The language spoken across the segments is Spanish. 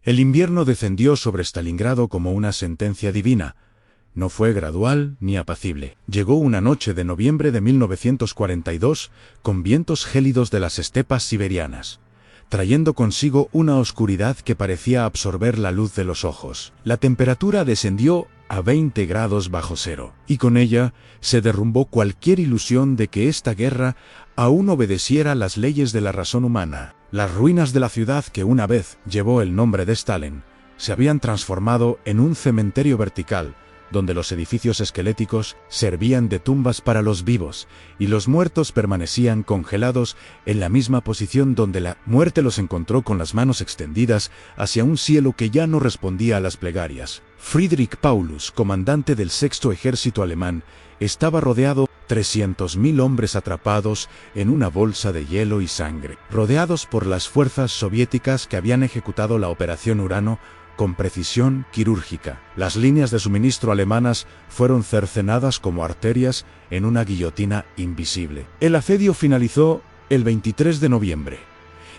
El invierno descendió sobre Stalingrado como una sentencia divina. No fue gradual ni apacible. Llegó una noche de noviembre de 1942 con vientos gélidos de las estepas siberianas, trayendo consigo una oscuridad que parecía absorber la luz de los ojos. La temperatura descendió a 20 grados bajo cero, y con ella se derrumbó cualquier ilusión de que esta guerra aún obedeciera las leyes de la razón humana. Las ruinas de la ciudad que una vez llevó el nombre de Stalin se habían transformado en un cementerio vertical, donde los edificios esqueléticos servían de tumbas para los vivos, y los muertos permanecían congelados en la misma posición donde la muerte los encontró, con las manos extendidas hacia un cielo que ya no respondía a las plegarias. Friedrich Paulus, comandante del Sexto Ejército alemán, estaba rodeado de 300.000 hombres atrapados en una bolsa de hielo y sangre, rodeados por las fuerzas soviéticas que habían ejecutado la Operación Urano con precisión quirúrgica. Las líneas de suministro alemanas fueron cercenadas como arterias en una guillotina invisible. El asedio finalizó el 23 de noviembre,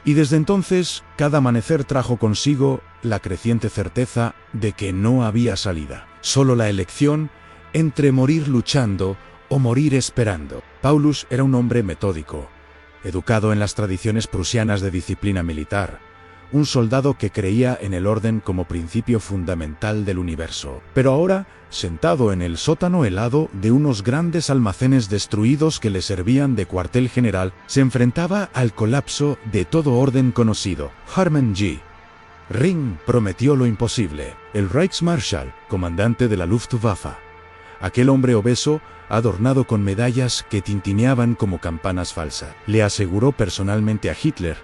y desde entonces cada amanecer trajo consigo la creciente certeza de que no había salida. Solo la elección entre morir luchando o morir esperando. Paulus era un hombre metódico, educado en las tradiciones prusianas de disciplina militar, un soldado que creía en el orden como principio fundamental del universo. Pero ahora, sentado en el sótano helado de unos grandes almacenes destruidos que le servían de cuartel general, se enfrentaba al colapso de todo orden conocido. Hermann G. Ring prometió lo imposible. El Reichsmarschall, comandante de la Luftwaffe, aquel hombre obeso, adornado con medallas que tintineaban como campanas falsas, le aseguró personalmente a Hitler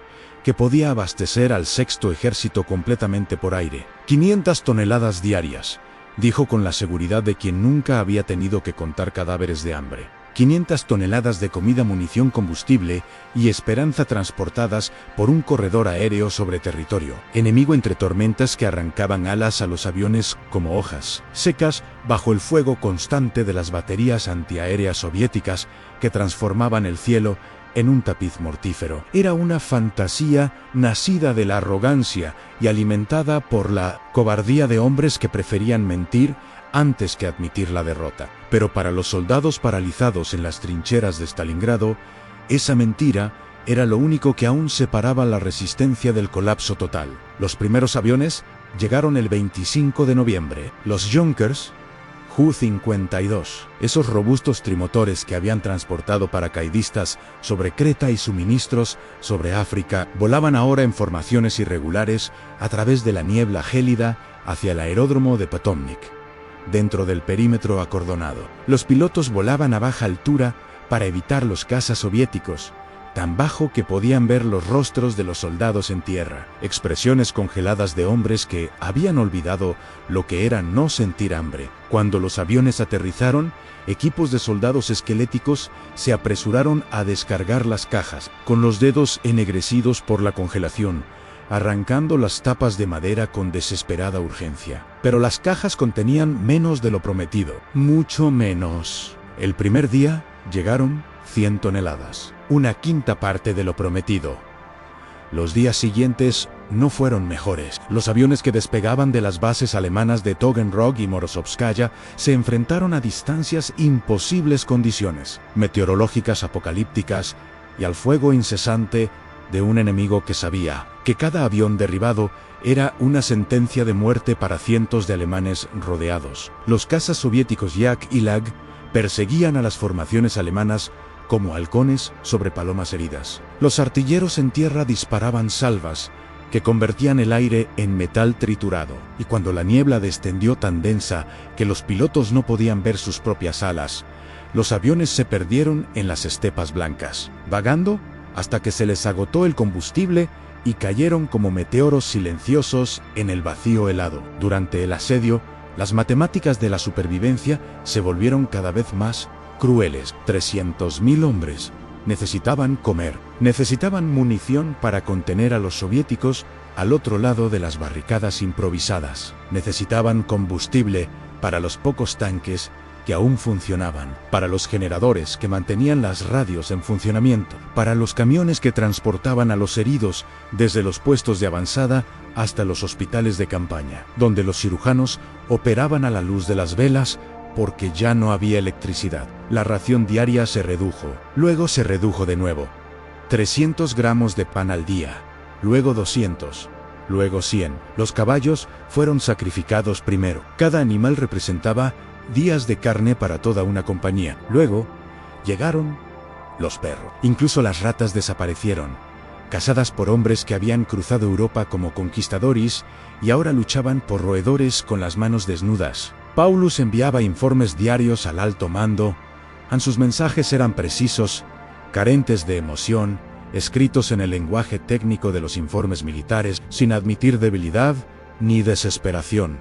que podía abastecer al Sexto Ejército completamente por aire. 500 toneladas diarias, dijo con la seguridad de quien nunca había tenido que contar cadáveres de hambre. 500 toneladas de comida, munición, combustible y esperanza transportadas por un corredor aéreo sobre territorio enemigo, entre tormentas que arrancaban alas a los aviones como hojas secas bajo el fuego constante de las baterías antiaéreas soviéticas que transformaban el cielo en un tapiz mortífero. Era una fantasía nacida de la arrogancia y alimentada por la cobardía de hombres que preferían mentir antes que admitir la derrota. Pero para los soldados paralizados en las trincheras de Stalingrado, esa mentira era lo único que aún separaba la resistencia del colapso total. Los primeros aviones llegaron el 25 de noviembre. Los Junkers Ju-52, esos robustos trimotores que habían transportado paracaidistas sobre Creta y suministros sobre África, volaban ahora en formaciones irregulares a través de la niebla gélida hacia el aeródromo de Potomnik, dentro del perímetro acordonado. Los pilotos volaban a baja altura para evitar los cazas soviéticos, tan bajo que podían ver los rostros de los soldados en tierra, expresiones congeladas de hombres que habían olvidado lo que era no sentir hambre. Cuando los aviones aterrizaron, equipos de soldados esqueléticos se apresuraron a descargar las cajas, con los dedos ennegrecidos por la congelación, arrancando las tapas de madera con desesperada urgencia. Pero las cajas contenían menos de lo prometido, mucho menos. El primer día llegaron 100 toneladas, una quinta parte de lo prometido. Los días siguientes no fueron mejores. Los aviones que despegaban de las bases alemanas de Taganrog y Morozovskaya se enfrentaron a distancias imposibles, condiciones meteorológicas apocalípticas y al fuego incesante de un enemigo que sabía que cada avión derribado era una sentencia de muerte para cientos de alemanes rodeados. Los cazas soviéticos Yak y Lag perseguían a las formaciones alemanas como halcones sobre palomas heridas. Los artilleros en tierra disparaban salvas que convertían el aire en metal triturado, y cuando la niebla descendió tan densa que los pilotos no podían ver sus propias alas, los aviones se perdieron en las estepas blancas, vagando hasta que se les agotó el combustible y cayeron como meteoros silenciosos en el vacío helado. Durante el asedio, las matemáticas de la supervivencia se volvieron cada vez más crueles. 300.000 hombres necesitaban comer, necesitaban munición para contener a los soviéticos al otro lado de las barricadas improvisadas, necesitaban combustible para los pocos tanques que aún funcionaban, para los generadores que mantenían las radios en funcionamiento, para los camiones que transportaban a los heridos desde los puestos de avanzada hasta los hospitales de campaña, donde los cirujanos operaban a la luz de las velas porque ya no había electricidad. La ración diaria se redujo, luego se redujo de nuevo. 300 gramos de pan al día, luego 200, luego 100. Los caballos fueron sacrificados primero. Cada animal representaba días de carne para toda una compañía. Luego llegaron los perros. Incluso las ratas desaparecieron, cazadas por hombres que habían cruzado Europa como conquistadores y ahora luchaban por roedores con las manos desnudas. Paulus enviaba informes diarios al alto mando. Sus mensajes eran precisos, carentes de emoción, escritos en el lenguaje técnico de los informes militares, sin admitir debilidad ni desesperación.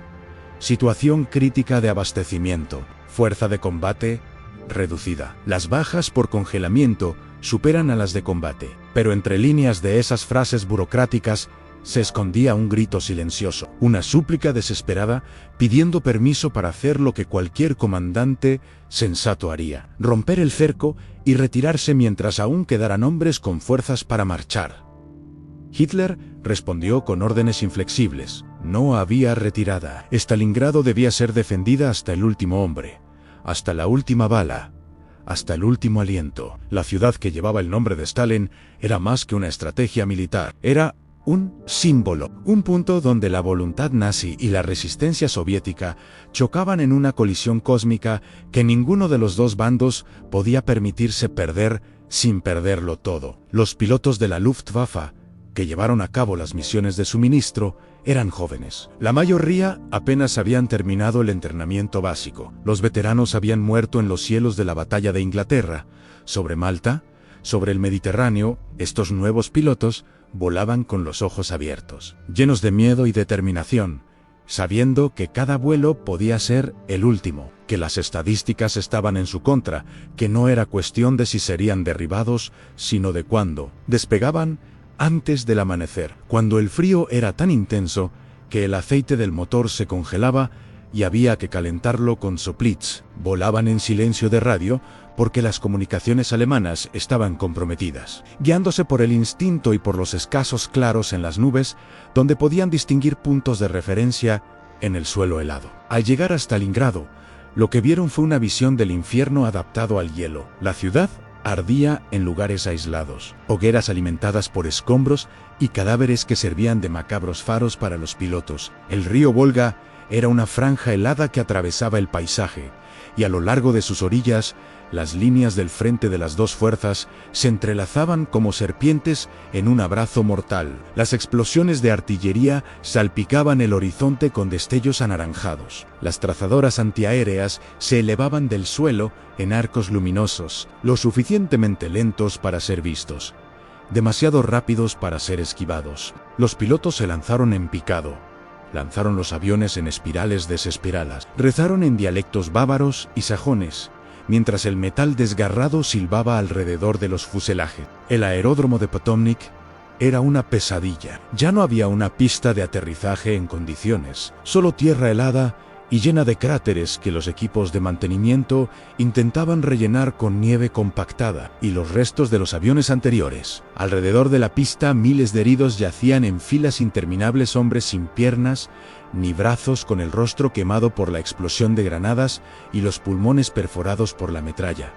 Situación crítica de abastecimiento, fuerza de combate reducida. Las bajas por congelamiento superan a las de combate, pero entre líneas de esas frases burocráticas se escondía un grito silencioso, una súplica desesperada pidiendo permiso para hacer lo que cualquier comandante sensato haría: romper el cerco y retirarse mientras aún quedaran hombres con fuerzas para marchar. Hitler respondió con órdenes inflexibles. No había retirada. Stalingrado debía ser defendida hasta el último hombre, hasta la última bala, hasta el último aliento. La ciudad que llevaba el nombre de Stalin era más que una estrategia militar, era un símbolo, un punto donde la voluntad nazi y la resistencia soviética chocaban en una colisión cósmica que ninguno de los dos bandos podía permitirse perder sin perderlo todo. Los pilotos de la Luftwaffe, que llevaron a cabo las misiones de suministro, eran jóvenes. La mayoría apenas habían terminado el entrenamiento básico. Los veteranos habían muerto en los cielos de la batalla de Inglaterra. Sobre Malta, sobre el Mediterráneo, estos nuevos pilotos volaban con los ojos abiertos, llenos de miedo y determinación, sabiendo que cada vuelo podía ser el último, que las estadísticas estaban en su contra, que no era cuestión de si serían derribados, sino de cuándo. Despegaban antes del amanecer, cuando el frío era tan intenso que el aceite del motor se congelaba y había que calentarlo con soplits. Volaban en silencio de radio porque las comunicaciones alemanas estaban comprometidas, guiándose por el instinto y por los escasos claros en las nubes, donde podían distinguir puntos de referencia en el suelo helado. Al llegar a Stalingrado, lo que vieron fue una visión del infierno adaptado al hielo. La ciudad ardía en lugares aislados, hogueras alimentadas por escombros y cadáveres que servían de macabros faros para los pilotos. El río Volga era una franja helada que atravesaba el paisaje, y a lo largo de sus orillas, las líneas del frente de las dos fuerzas se entrelazaban como serpientes en un abrazo mortal. Las explosiones de artillería salpicaban el horizonte con destellos anaranjados. Las trazadoras antiaéreas se elevaban del suelo en arcos luminosos, lo suficientemente lentos para ser vistos, demasiado rápidos para ser esquivados. Los pilotos se lanzaron en picado. Lanzaron los aviones en espirales desesperadas. Rezaron en dialectos bávaros y sajones, mientras el metal desgarrado silbaba alrededor de los fuselajes. El aeródromo de Potomnik era una pesadilla. Ya no había una pista de aterrizaje en condiciones, solo tierra helada y llena de cráteres que los equipos de mantenimiento intentaban rellenar con nieve compactada y los restos de los aviones anteriores. Alrededor de la pista, miles de heridos yacían en filas interminables, hombres sin piernas ni brazos, con el rostro quemado por la explosión de granadas y los pulmones perforados por la metralla,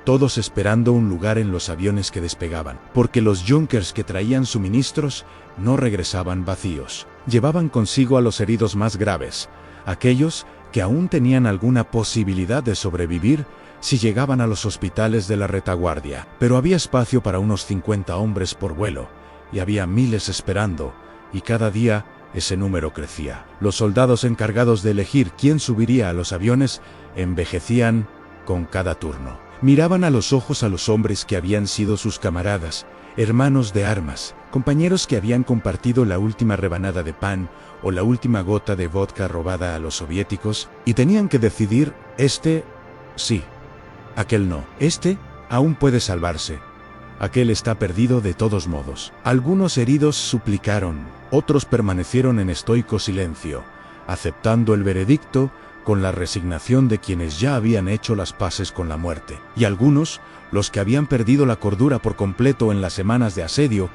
todos esperando un lugar en los aviones que despegaban, porque los Junkers que traían suministros no regresaban vacíos. Llevaban consigo a los heridos más graves, aquellos que aún tenían alguna posibilidad de sobrevivir si llegaban a los hospitales de la retaguardia. Pero había espacio para unos 50 hombres por vuelo, y había miles esperando, y cada día ese número crecía. Los soldados encargados de elegir quién subiría a los aviones envejecían con cada turno. Miraban a los ojos a los hombres que habían sido sus camaradas, hermanos de armas, compañeros que habían compartido la última rebanada de pan o la última gota de vodka robada a los soviéticos, y tenían que decidir: este sí, aquel no, este aún puede salvarse, aquel está perdido de todos modos. Algunos heridos suplicaron, otros permanecieron en estoico silencio, aceptando el veredicto con la resignación de quienes ya habían hecho las paces con la muerte. Y algunos, los que habían perdido la cordura por completo en las semanas de asedio,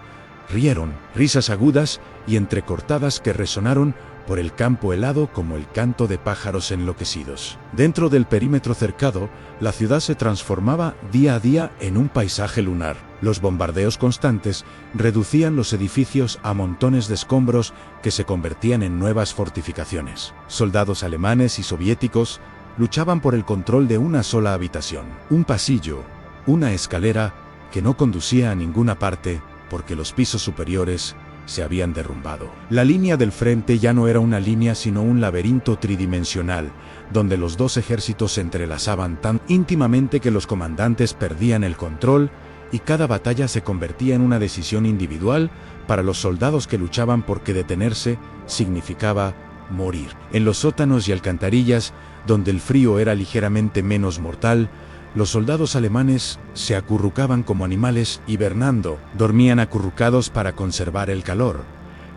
Rieron, risas agudas y entrecortadas que resonaron por el campo helado como el canto de pájaros enloquecidos. Dentro del perímetro cercado, la ciudad se transformaba día a día en un paisaje lunar. Los bombardeos constantes reducían los edificios a montones de escombros que se convertían en nuevas fortificaciones. Soldados alemanes y soviéticos luchaban por el control de una sola habitación. Un pasillo, una escalera que no conducía a ninguna parte porque los pisos superiores se habían derrumbado. La línea del frente ya no era una línea sino un laberinto tridimensional, donde los dos ejércitos se entrelazaban tan íntimamente que los comandantes perdían el control y cada batalla se convertía en una decisión individual para los soldados que luchaban porque detenerse significaba morir. En los sótanos y alcantarillas, donde el frío era ligeramente menos mortal, los soldados alemanes se acurrucaban como animales hibernando, dormían acurrucados para conservar el calor,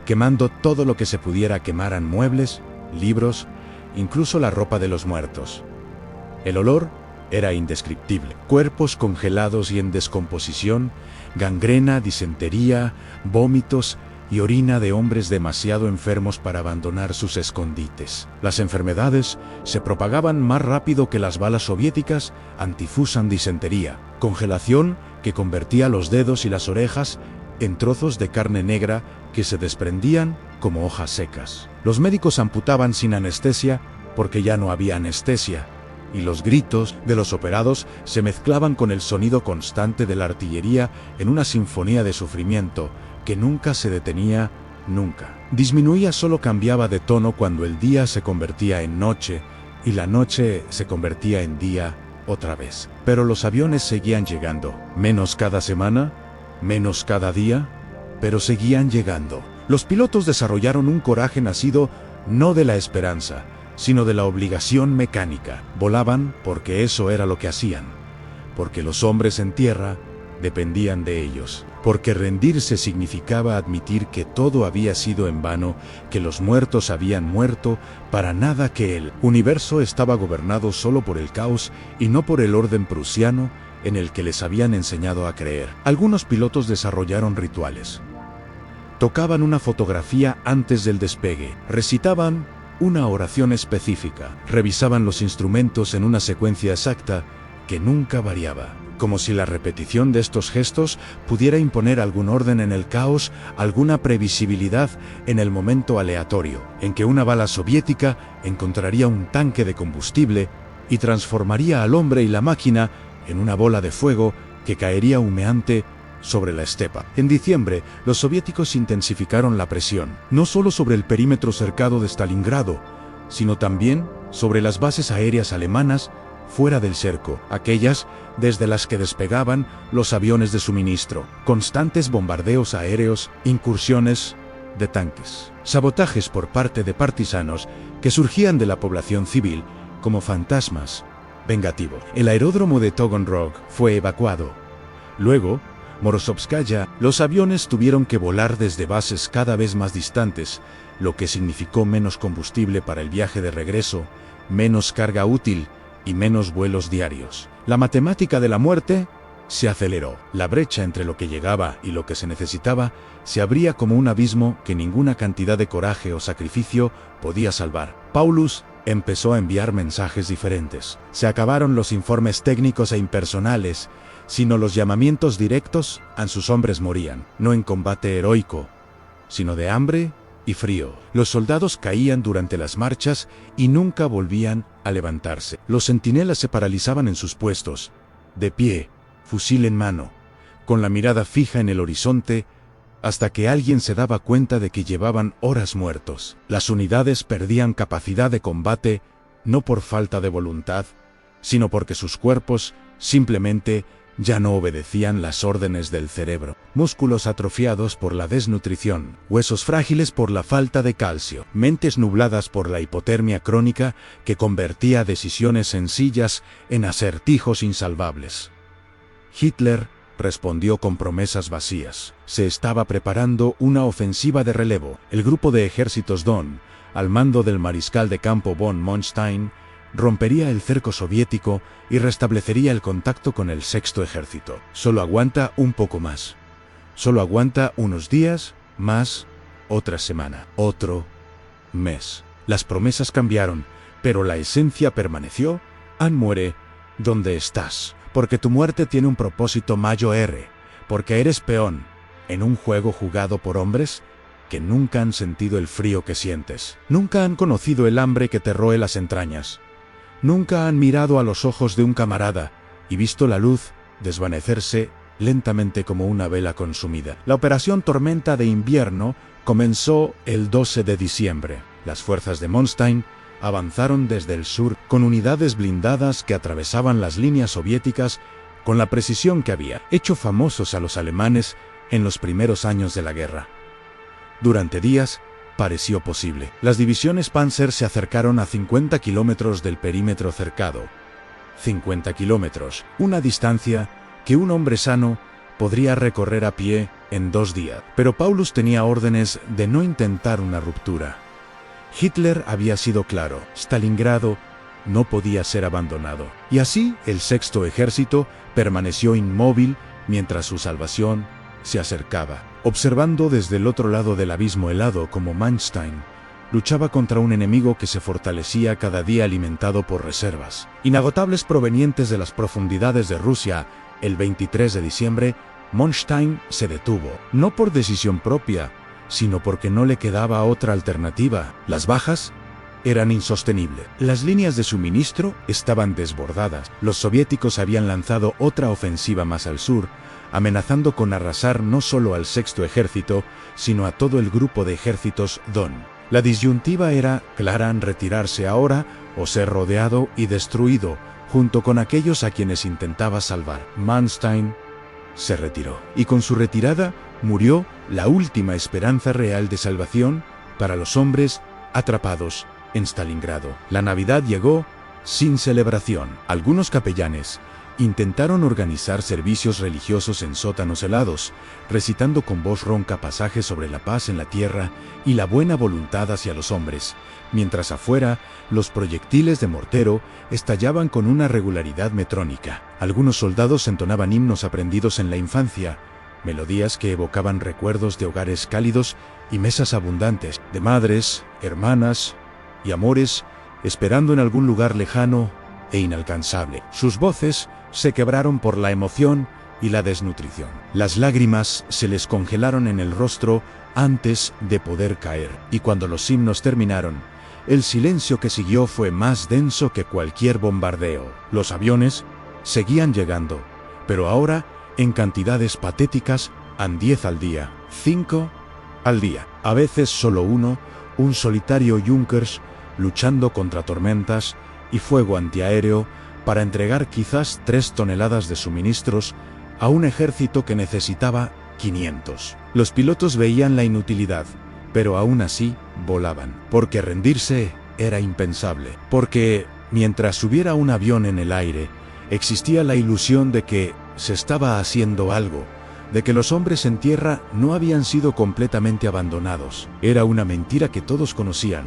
quemando todo lo que se pudiera quemar: muebles, libros, incluso la ropa de los muertos. El olor era indescriptible: cuerpos congelados y en descomposición, gangrena, disentería, vómitos y orina de hombres demasiado enfermos para abandonar sus escondites. Las enfermedades se propagaban más rápido que las balas soviéticas antifusan disentería, congelación que convertía los dedos y las orejas en trozos de carne negra que se desprendían como hojas secas. Los médicos amputaban sin anestesia porque ya no había anestesia, y los gritos de los operados se mezclaban con el sonido constante de la artillería en una sinfonía de sufrimiento que nunca se detenía, nunca. Disminuía, solo cambiaba de tono cuando el día se convertía en noche y la noche se convertía en día otra vez. Pero los aviones seguían llegando, menos cada semana, menos cada día, pero seguían llegando. Los pilotos desarrollaron un coraje nacido no de la esperanza, sino de la obligación mecánica. Volaban porque eso era lo que hacían, porque los hombres en tierra dependían de ellos, porque rendirse significaba admitir que todo había sido en vano, que los muertos habían muerto para nada, que el universo estaba gobernado solo por el caos y no por el orden prusiano en el que les habían enseñado a creer. Algunos pilotos desarrollaron rituales. Tocaban una fotografía antes del despegue, recitaban una oración específica, revisaban los instrumentos en una secuencia exacta que nunca variaba, como si la repetición de estos gestos pudiera imponer algún orden en el caos, alguna previsibilidad en el momento aleatorio, en que una bala soviética encontraría un tanque de combustible y transformaría al hombre y la máquina en una bola de fuego que caería humeante sobre la estepa. En diciembre, los soviéticos intensificaron la presión, no solo sobre el perímetro cercado de Stalingrado, sino también sobre las bases aéreas alemanas fuera del cerco, aquellas desde las que despegaban los aviones de suministro. Constantes bombardeos aéreos, incursiones de tanques, sabotajes por parte de partisanos que surgían de la población civil como fantasmas vengativos. El aeródromo de Taganrog fue evacuado. Luego, Morozovskaya, los aviones tuvieron que volar desde bases cada vez más distantes, lo que significó menos combustible para el viaje de regreso, menos carga útil y menos vuelos diarios. La matemática de la muerte se aceleró. La brecha entre lo que llegaba y lo que se necesitaba se abría como un abismo que ninguna cantidad de coraje o sacrificio podía salvar. Paulus empezó a enviar mensajes diferentes. Se acabaron los informes técnicos e impersonales, sino los llamamientos directos a sus hombres morían, no en combate heroico, sino de hambre y frío. Los soldados caían durante las marchas y nunca volvían a levantarse. Los centinelas se paralizaban en sus puestos, de pie, fusil en mano, con la mirada fija en el horizonte, hasta que alguien se daba cuenta de que llevaban horas muertos. Las unidades perdían capacidad de combate, no por falta de voluntad, sino porque sus cuerpos simplemente ya no obedecían las órdenes del cerebro. Músculos atrofiados por la desnutrición, huesos frágiles por la falta de calcio, mentes nubladas por la hipotermia crónica que convertía decisiones sencillas en acertijos insalvables. Hitler respondió con promesas vacías. Se estaba preparando una ofensiva de relevo. El grupo de ejércitos Don, al mando del mariscal de campo von Manstein, rompería el cerco soviético y restablecería el contacto con el Sexto Ejército. Solo aguanta un poco más. Solo aguanta unos días, más, otra semana, otro mes. Las promesas cambiaron, pero la esencia permaneció. Ann muere donde estás, porque tu muerte tiene un propósito mayor, porque eres peón en un juego jugado por hombres que nunca han sentido el frío que sientes, nunca han conocido el hambre que te roe las entrañas, nunca han mirado a los ojos de un camarada y visto la luz desvanecerse lentamente como una vela consumida. La operación Tormenta de Invierno comenzó el 12 de diciembre. Las fuerzas de Manstein avanzaron desde el sur con unidades blindadas que atravesaban las líneas soviéticas con la precisión que había hecho famosos a los alemanes en los primeros años de la guerra. Durante días pareció posible. Las divisiones Panzer se acercaron a 50 kilómetros del perímetro cercado. 50 kilómetros, una distancia que un hombre sano podría recorrer a pie en 2 días. Pero Paulus tenía órdenes de no intentar una ruptura. Hitler había sido claro, Stalingrado no podía ser abandonado. Y así el Sexto Ejército permaneció inmóvil mientras su salvación se acercaba, observando desde el otro lado del abismo helado como Manstein luchaba contra un enemigo que se fortalecía cada día alimentado por reservas inagotables provenientes de las profundidades de Rusia. El 23 de diciembre, Manstein se detuvo, no por decisión propia, sino porque no le quedaba otra alternativa. Las bajas eran insostenibles. Las líneas de suministro estaban desbordadas. Los soviéticos habían lanzado otra ofensiva más al sur, amenazando con arrasar no solo al Sexto Ejército, sino a todo el grupo de ejércitos Don. La disyuntiva era clara: retirarse ahora o ser rodeado y destruido, junto con aquellos a quienes intentaba salvar. Manstein se retiró, y con su retirada murió la última esperanza real de salvación para los hombres atrapados en Stalingrado. La Navidad llegó sin celebración. Algunos capellanes intentaron organizar servicios religiosos en sótanos helados, recitando con voz ronca pasajes sobre la paz en la tierra y la buena voluntad hacia los hombres, mientras afuera los proyectiles de mortero estallaban con una regularidad metrónica. Algunos soldados entonaban himnos aprendidos en la infancia, melodías que evocaban recuerdos de hogares cálidos y mesas abundantes, de madres, hermanas y amores esperando en algún lugar lejano e inalcanzable. Sus voces se quebraron por la emoción y la desnutrición. Las lágrimas se les congelaron en el rostro antes de poder caer, y cuando los himnos terminaron, el silencio que siguió fue más denso que cualquier bombardeo. Los aviones seguían llegando, pero ahora en cantidades patéticas, an 10 al día, 5 al día. A veces solo uno, un solitario Junkers, luchando contra tormentas y fuego antiaéreo para entregar quizás 3 toneladas de suministros a un ejército que necesitaba 500. Los pilotos veían la inutilidad, pero aún así volaban, porque rendirse era impensable, porque mientras hubiera un avión en el aire, existía la ilusión de que se estaba haciendo algo, de que los hombres en tierra no habían sido completamente abandonados. Era una mentira que todos conocían,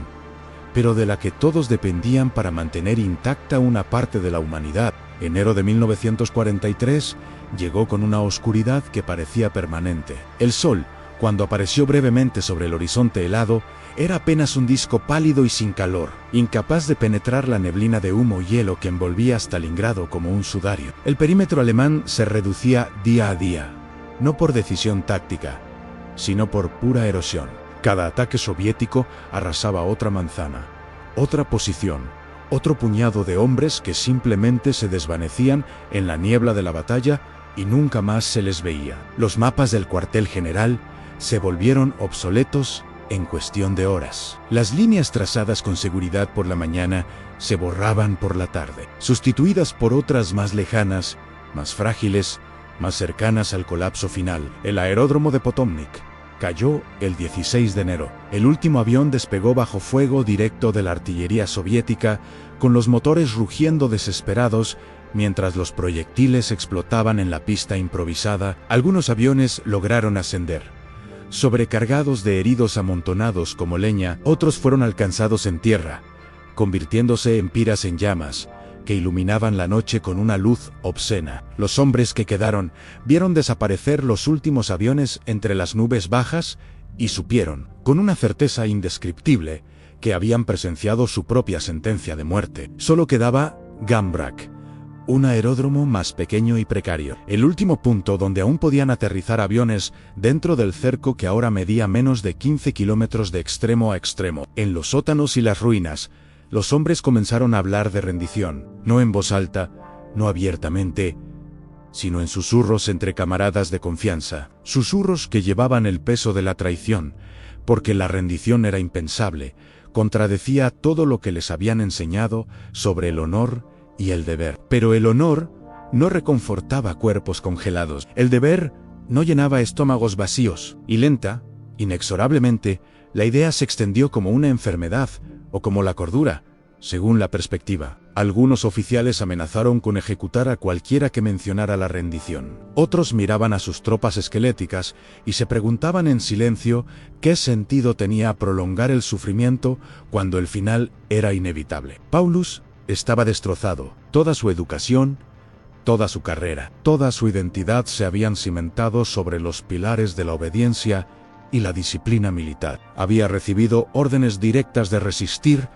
pero de la que todos dependían para mantener intacta una parte de la humanidad. Enero de 1943 llegó con una oscuridad que parecía permanente. El sol, cuando apareció brevemente sobre el horizonte helado, era apenas un disco pálido y sin calor, incapaz de penetrar la neblina de humo y hielo que envolvía Stalingrado como un sudario. El perímetro alemán se reducía día a día, no por decisión táctica, sino por pura erosión. Cada ataque soviético arrasaba otra manzana, otra posición, otro puñado de hombres que simplemente se desvanecían en la niebla de la batalla y nunca más se les veía. Los mapas del cuartel general se volvieron obsoletos en cuestión de horas. Las líneas trazadas con seguridad por la mañana se borraban por la tarde, sustituidas por otras más lejanas, más frágiles, más cercanas al colapso final. El aeródromo de Potomnik cayó el 16 de enero. El último avión despegó bajo fuego directo de la artillería soviética, con los motores rugiendo desesperados mientras los proyectiles explotaban en la pista improvisada. Algunos aviones lograron ascender, sobrecargados de heridos amontonados como leña. Otros fueron alcanzados en tierra, convirtiéndose en piras en llamas, que iluminaban la noche con una luz obscena. Los hombres que quedaron vieron desaparecer los últimos aviones entre las nubes bajas y supieron, con una certeza indescriptible, que habían presenciado su propia sentencia de muerte. Solo quedaba Gambrak, un aeródromo más pequeño y precario, el último punto donde aún podían aterrizar aviones dentro del cerco que ahora medía menos de 15 kilómetros de extremo a extremo. En los sótanos y las ruinas, los hombres comenzaron a hablar de rendición, no en voz alta, no abiertamente, sino en susurros entre camaradas de confianza, susurros que llevaban el peso de la traición, porque la rendición era impensable, contradecía todo lo que les habían enseñado sobre el honor y el deber. Pero el honor no reconfortaba cuerpos congelados, el deber no llenaba estómagos vacíos, y lenta, inexorablemente, la idea se extendió como una enfermedad o como la cordura, según la perspectiva. Algunos oficiales amenazaron con ejecutar a cualquiera que mencionara la rendición. Otros miraban a sus tropas esqueléticas y se preguntaban en silencio qué sentido tenía prolongar el sufrimiento cuando el final era inevitable. Paulus estaba destrozado. Toda su educación, toda su carrera, toda su identidad se habían cimentado sobre los pilares de la obediencia y la disciplina militar. Había recibido órdenes directas de resistir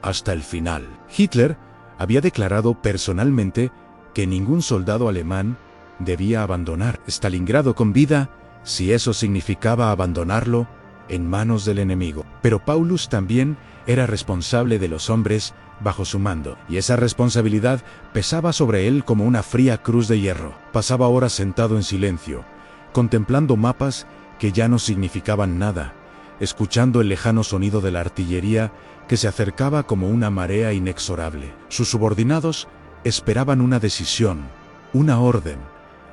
hasta el final. Hitler había declarado personalmente que ningún soldado alemán debía abandonar Stalingrado con vida si eso significaba abandonarlo en manos del enemigo. Pero Paulus también era responsable de los hombres bajo su mando, y esa responsabilidad pesaba sobre él como una fría cruz de hierro. Pasaba horas sentado en silencio, contemplando mapas que ya no significaban nada, escuchando el lejano sonido de la artillería que se acercaba como una marea inexorable. Sus subordinados esperaban una decisión, una orden,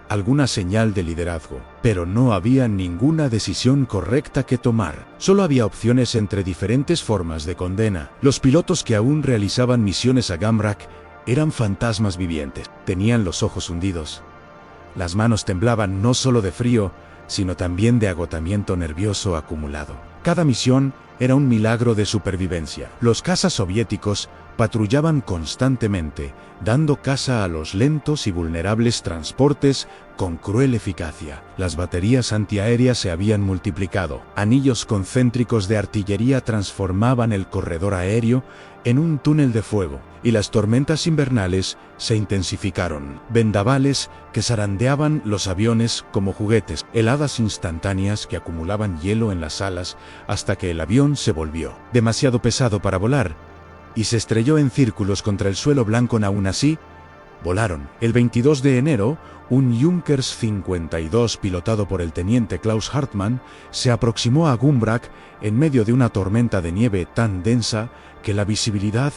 alguna señal de liderazgo, pero no había ninguna decisión correcta que tomar. Solo había opciones entre diferentes formas de condena. Los pilotos que aún realizaban misiones a Gambrak eran fantasmas vivientes. Tenían los ojos hundidos. Las manos temblaban no solo de frío, sino también de agotamiento nervioso acumulado. Cada misión era un milagro de supervivencia. Los cazas soviéticos patrullaban constantemente, dando caza a los lentos y vulnerables transportes con cruel eficacia. Las baterías antiaéreas se habían multiplicado. Anillos concéntricos de artillería transformaban el corredor aéreo en un túnel de fuego, y las tormentas invernales se intensificaron. Vendavales que zarandeaban los aviones como juguetes, heladas instantáneas que acumulaban hielo en las alas hasta que el avión se volvió demasiado pesado para volar y se estrelló en círculos contra el suelo blanco. Aún así, volaron. El 22 de enero, un Junkers 52 pilotado por el teniente Klaus Hartmann se aproximó a Gambrak en medio de una tormenta de nieve tan densa que la visibilidad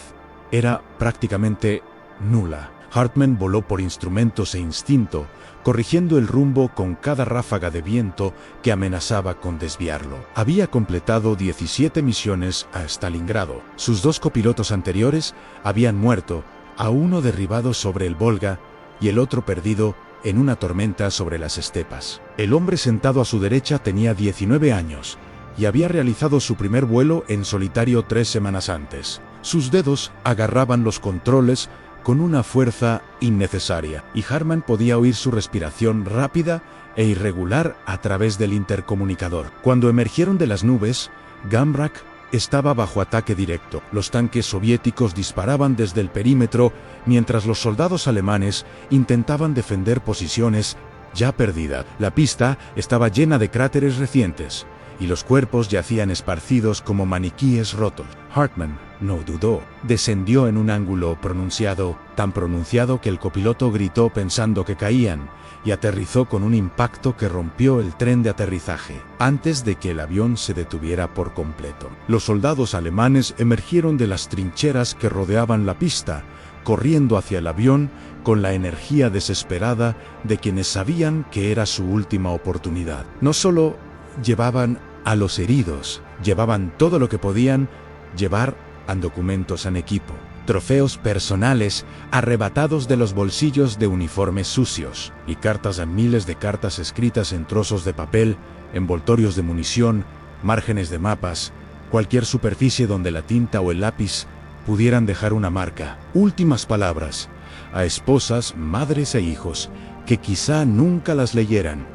era prácticamente nula. Hartmann voló por instrumentos e instinto, corrigiendo el rumbo con cada ráfaga de viento que amenazaba con desviarlo. Había completado 17 misiones a Stalingrado. Sus dos copilotos anteriores habían muerto, a uno derribado sobre el Volga y el otro perdido en una tormenta sobre las estepas. El hombre sentado a su derecha tenía 19 años y había realizado su primer vuelo en solitario 3 semanas antes. Sus dedos agarraban los controles con una fuerza innecesaria, y Hartmann podía oír su respiración rápida e irregular a través del intercomunicador. Cuando emergieron de las nubes, Gambrak estaba bajo ataque directo. Los tanques soviéticos disparaban desde el perímetro, mientras los soldados alemanes intentaban defender posiciones ya perdidas. La pista estaba llena de cráteres recientes, y los cuerpos yacían esparcidos como maniquíes rotos. Hartmann no dudó. Descendió en un ángulo pronunciado, tan pronunciado que el copiloto gritó pensando que caían, y aterrizó con un impacto que rompió el tren de aterrizaje, antes de que el avión se detuviera por completo. Los soldados alemanes emergieron de las trincheras que rodeaban la pista, corriendo hacia el avión con la energía desesperada de quienes sabían que era su última oportunidad. No solo llevaban a los heridos, llevaban todo lo que podían llevar en documentos en equipo, trofeos personales arrebatados de los bolsillos de uniformes sucios, y cartas a miles de cartas escritas en trozos de papel, envoltorios de munición, márgenes de mapas, cualquier superficie donde la tinta o el lápiz pudieran dejar una marca, últimas palabras, a esposas, madres e hijos, que quizá nunca las leyeran,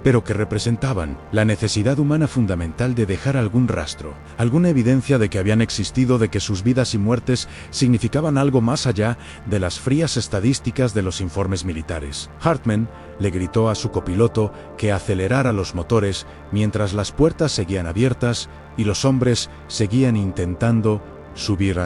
pero que representaban la necesidad humana fundamental de dejar algún rastro, alguna evidencia de que habían existido, de que sus vidas y muertes significaban algo más allá de las frías estadísticas de los informes militares. Hartman le gritó a su copiloto que acelerara los motores mientras las puertas seguían abiertas y los hombres seguían intentando subir.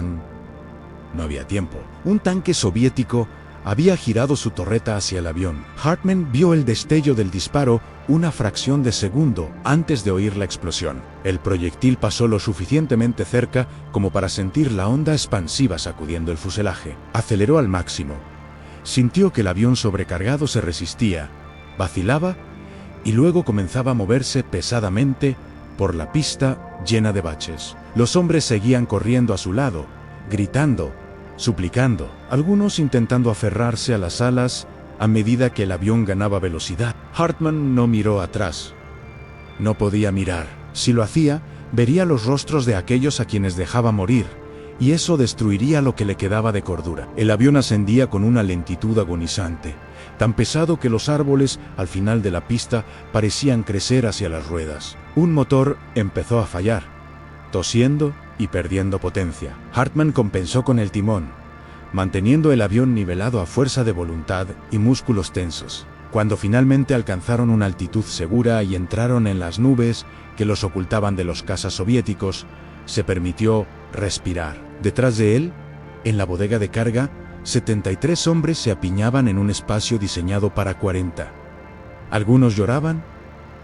No había tiempo. Un tanque soviético había girado su torreta hacia el avión. Hartman vio el destello del disparo una fracción de segundo antes de oír la explosión. El proyectil pasó lo suficientemente cerca como para sentir la onda expansiva sacudiendo el fuselaje. Aceleró al máximo. Sintió que el avión sobrecargado se resistía, vacilaba y luego comenzaba a moverse pesadamente por la pista llena de baches. Los hombres seguían corriendo a su lado, gritando, suplicando, algunos intentando aferrarse a las alas a medida que el avión ganaba velocidad. Hartman no miró atrás. No podía mirar. Si lo hacía, vería los rostros de aquellos a quienes dejaba morir, y eso destruiría lo que le quedaba de cordura. El avión ascendía con una lentitud agonizante, tan pesado que los árboles al final de la pista parecían crecer hacia las ruedas. Un motor empezó a fallar, tosiendo y perdiendo potencia. Hartman compensó con el timón, manteniendo el avión nivelado a fuerza de voluntad y músculos tensos. Cuando finalmente alcanzaron una altitud segura y entraron en las nubes que los ocultaban de los cazas soviéticos, se permitió respirar. Detrás de él, en la bodega de carga, 73 hombres se apiñaban en un espacio diseñado para 40. Algunos lloraban,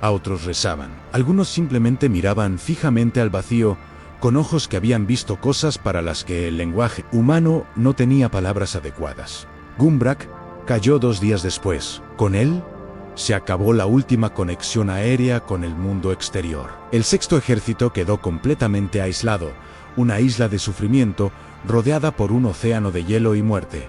a otros rezaban. Algunos simplemente miraban fijamente al vacío, con ojos que habían visto cosas para las que el lenguaje humano no tenía palabras adecuadas. Gumbrak cayó 2 días después. Con él, se acabó la última conexión aérea con el mundo exterior. El sexto ejército quedó completamente aislado, una isla de sufrimiento rodeada por un océano de hielo y muerte.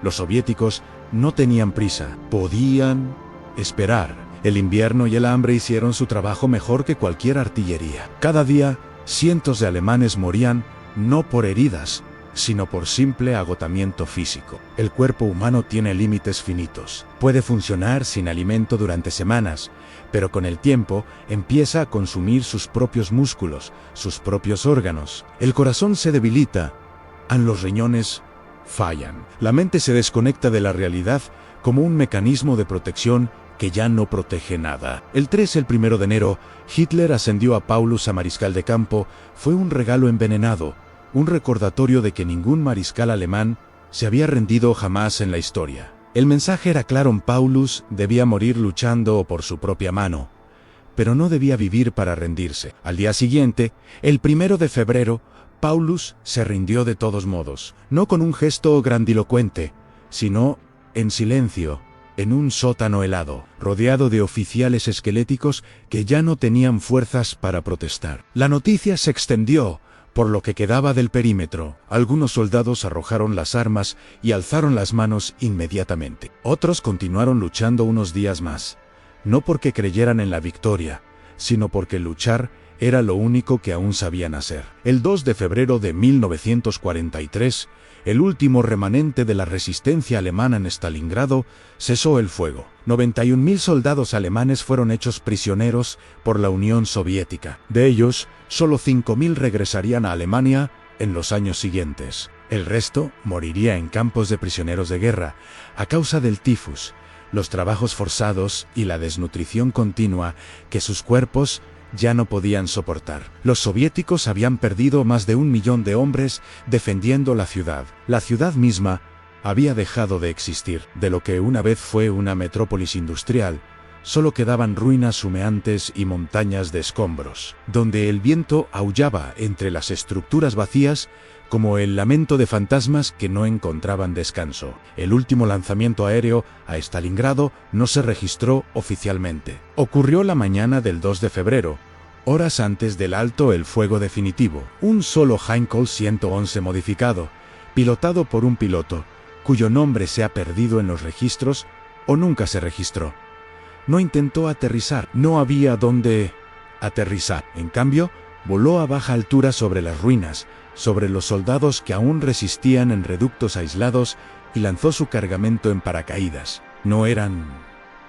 Los soviéticos no tenían prisa, podían esperar. El invierno y el hambre hicieron su trabajo mejor que cualquier artillería. Cada día, cientos de alemanes morían no por heridas, sino por simple agotamiento físico. El cuerpo humano tiene límites finitos. Puede funcionar sin alimento durante semanas, pero con el tiempo empieza a consumir sus propios músculos, sus propios órganos. El corazón se debilita, los riñones fallan. La mente se desconecta de la realidad como un mecanismo de protección que ya no protege nada. El 1 de enero, Hitler ascendió a Paulus a mariscal de campo. Fue un regalo envenenado, un recordatorio de que ningún mariscal alemán se había rendido jamás en la historia. El mensaje era claro: Paulus debía morir luchando por su propia mano, pero no debía vivir para rendirse. Al día siguiente, el 1 de febrero, Paulus se rindió de todos modos, no con un gesto grandilocuente, sino en silencio, en un sótano helado, rodeado de oficiales esqueléticos que ya no tenían fuerzas para protestar. La noticia se extendió por lo que quedaba del perímetro. Algunos soldados arrojaron las armas y alzaron las manos inmediatamente. Otros continuaron luchando unos días más, no porque creyeran en la victoria, sino porque luchar era lo único que aún sabían hacer. El 2 de febrero de 1943, el último remanente de la resistencia alemana en Stalingrado cesó el fuego. 91.000 soldados alemanes fueron hechos prisioneros por la Unión Soviética. De ellos, solo 5.000 regresarían a Alemania en los años siguientes. El resto moriría en campos de prisioneros de guerra a causa del tifus, los trabajos forzados y la desnutrición continua que sus cuerpos ya no podían soportar. Los soviéticos habían perdido más de 1 millón de hombres defendiendo la ciudad. La ciudad misma había dejado de existir. De lo que una vez fue una metrópolis industrial, solo quedaban ruinas humeantes y montañas de escombros, donde el viento aullaba entre las estructuras vacías como el lamento de fantasmas que no encontraban descanso. El último lanzamiento aéreo a Stalingrado no se registró oficialmente. Ocurrió la mañana del 2 de febrero, horas antes del alto el fuego definitivo. Un solo Heinkel 111 modificado, pilotado por un piloto, cuyo nombre se ha perdido en los registros o nunca se registró. No intentó aterrizar, no había dónde aterrizar. En cambio, voló a baja altura sobre las ruinas, sobre los soldados que aún resistían en reductos aislados y lanzó su cargamento en paracaídas. No eran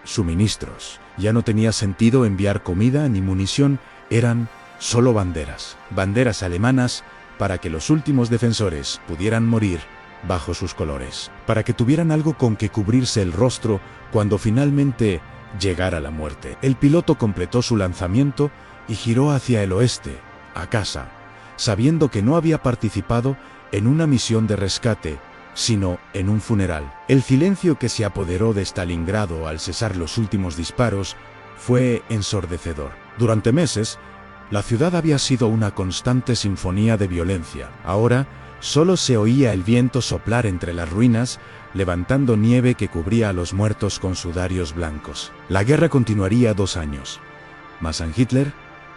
suministros. Ya no tenía sentido enviar comida ni munición, eran solo banderas. Banderas alemanas para que los últimos defensores pudieran morir bajo sus colores. Para que tuvieran algo con que cubrirse el rostro cuando finalmente llegara la muerte. El piloto completó su lanzamiento y giró hacia el oeste, a casa, sabiendo que no había participado en una misión de rescate, sino en un funeral. El silencio que se apoderó de Stalingrado al cesar los últimos disparos fue ensordecedor. Durante meses, la ciudad había sido una constante sinfonía de violencia. Ahora, solo se oía el viento soplar entre las ruinas, levantando nieve que cubría a los muertos con sudarios blancos. La guerra continuaría 2 años. Mas Hitler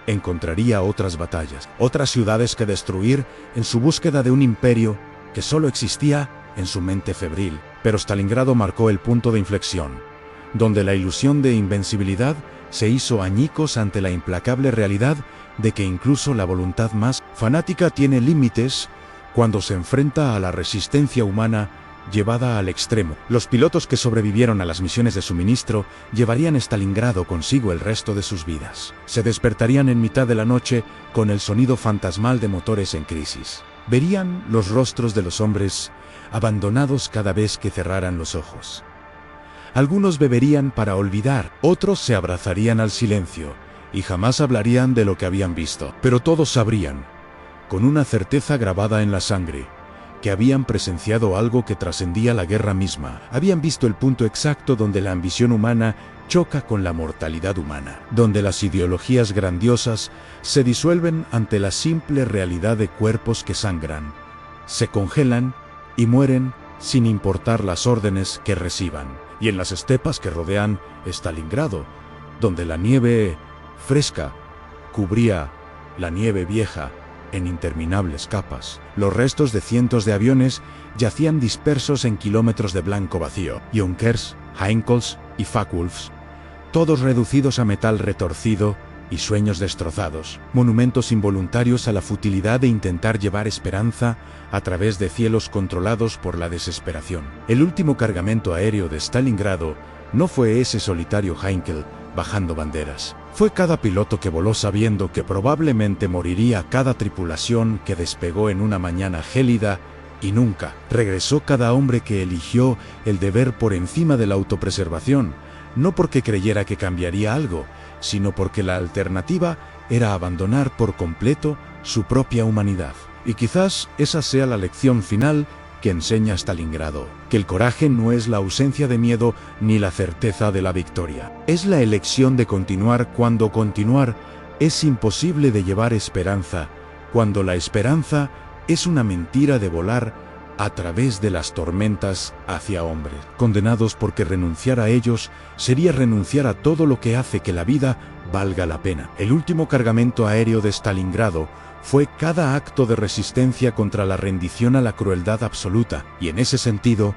encontraría otras batallas, otras ciudades que destruir en su búsqueda de un imperio que solo existía en su mente febril. Pero Stalingrado marcó el punto de inflexión, donde la ilusión de invencibilidad se hizo añicos ante la implacable realidad de que incluso la voluntad más fanática tiene límites cuando se enfrenta a la resistencia humana llevada al extremo. Los pilotos que sobrevivieron a las misiones de suministro llevarían Stalingrado consigo el resto de sus vidas. Se despertarían en mitad de la noche con el sonido fantasmal de motores en crisis. Verían los rostros de los hombres abandonados cada vez que cerraran los ojos. Algunos beberían para olvidar, otros se abrazarían al silencio y jamás hablarían de lo que habían visto. Pero todos sabrían, con una certeza grabada en la sangre, que habían presenciado algo que trascendía la guerra misma. Habían visto el punto exacto donde la ambición humana choca con la mortalidad humana, donde las ideologías grandiosas se disuelven ante la simple realidad de cuerpos que sangran, se congelan y mueren sin importar las órdenes que reciban. Y en las estepas que rodean Stalingrado, donde la nieve fresca cubría la nieve vieja en interminables capas, los restos de cientos de aviones yacían dispersos en kilómetros de blanco vacío. Junkers, Heinkels y Focke-Wulfs, todos reducidos a metal retorcido y sueños destrozados, monumentos involuntarios a la futilidad de intentar llevar esperanza a través de cielos controlados por la desesperación. El último cargamento aéreo de Stalingrado no fue ese solitario Heinkel bajando banderas. Fue cada piloto que voló sabiendo que probablemente moriría, cada tripulación que despegó en una mañana gélida y nunca regresó, cada hombre que eligió el deber por encima de la autopreservación, no porque creyera que cambiaría algo, sino porque la alternativa era abandonar por completo su propia humanidad. Y quizás esa sea la lección final que enseña Stalingrado, que el coraje no es la ausencia de miedo ni la certeza de la victoria. Es la elección de continuar cuando continuar es imposible, de llevar esperanza cuando la esperanza es una mentira, de volar a través de las tormentas hacia hombres condenados, porque renunciar a ellos sería renunciar a todo lo que hace que la vida valga la pena. El último cargamento aéreo de Stalingrado fue cada acto de resistencia contra la rendición a la crueldad absoluta, y en ese sentido,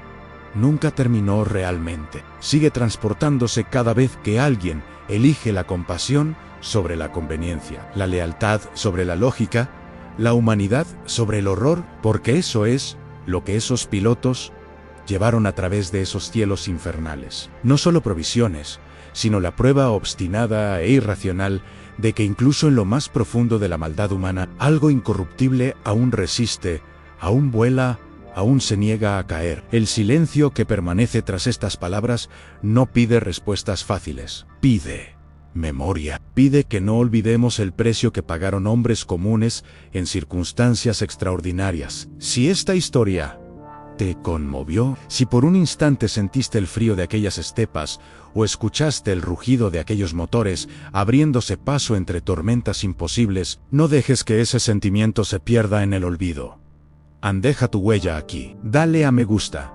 nunca terminó realmente. Sigue transportándose cada vez que alguien elige la compasión sobre la conveniencia, la lealtad sobre la lógica, la humanidad sobre el horror, porque eso es lo que esos pilotos llevaron a través de esos cielos infernales. No solo provisiones, sino la prueba obstinada e irracional de que incluso en lo más profundo de la maldad humana, algo incorruptible aún resiste, aún vuela, aún se niega a caer. El silencio que permanece tras estas palabras no pide respuestas fáciles. Pide memoria. Pide que no olvidemos el precio que pagaron hombres comunes en circunstancias extraordinarias. Si esta historia te conmovió, si por un instante sentiste el frío de aquellas estepas o escuchaste el rugido de aquellos motores abriéndose paso entre tormentas imposibles, no dejes que ese sentimiento se pierda en el olvido. Deja tu huella aquí. Dale a me gusta.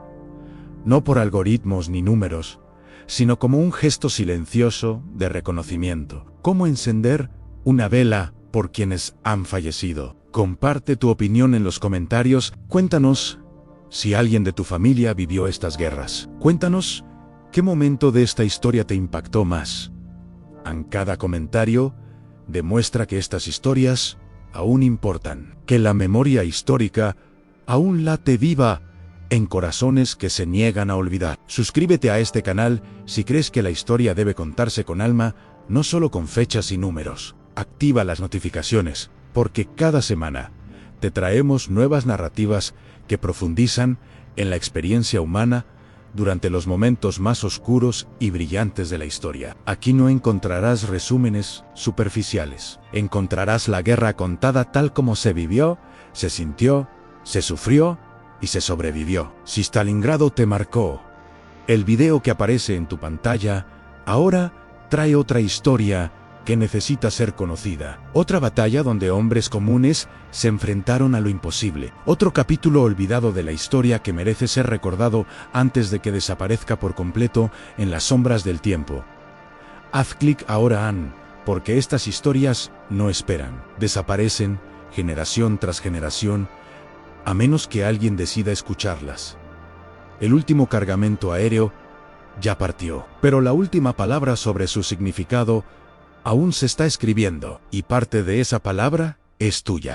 No por algoritmos ni números, sino como un gesto silencioso de reconocimiento. Como encender una vela por quienes han fallecido. Comparte tu opinión en los comentarios. Cuéntanos si alguien de tu familia vivió estas guerras. Cuéntanos qué momento de esta historia te impactó más. En cada comentario demuestra que estas historias aún importan, que la memoria histórica aún late viva en corazones que se niegan a olvidar. Suscríbete a este canal si crees que la historia debe contarse con alma, no solo con fechas y números. Activa las notificaciones, porque cada semana te traemos nuevas narrativas que profundizan en la experiencia humana durante los momentos más oscuros y brillantes de la historia. Aquí no encontrarás resúmenes superficiales. Encontrarás la guerra contada tal como se vivió, se sintió, se sufrió y se sobrevivió. Si Stalingrado te marcó, el video que aparece en tu pantalla ahora trae otra historia que necesita ser conocida. Otra batalla donde hombres comunes se enfrentaron a lo imposible. Otro capítulo olvidado de la historia que merece ser recordado antes de que desaparezca por completo en las sombras del tiempo. Haz clic ahora porque estas historias no esperan. Desaparecen generación tras generación, a menos que alguien decida escucharlas. El último cargamento aéreo ya partió, pero la última palabra sobre su significado aún se está escribiendo, y parte de esa palabra es tuya.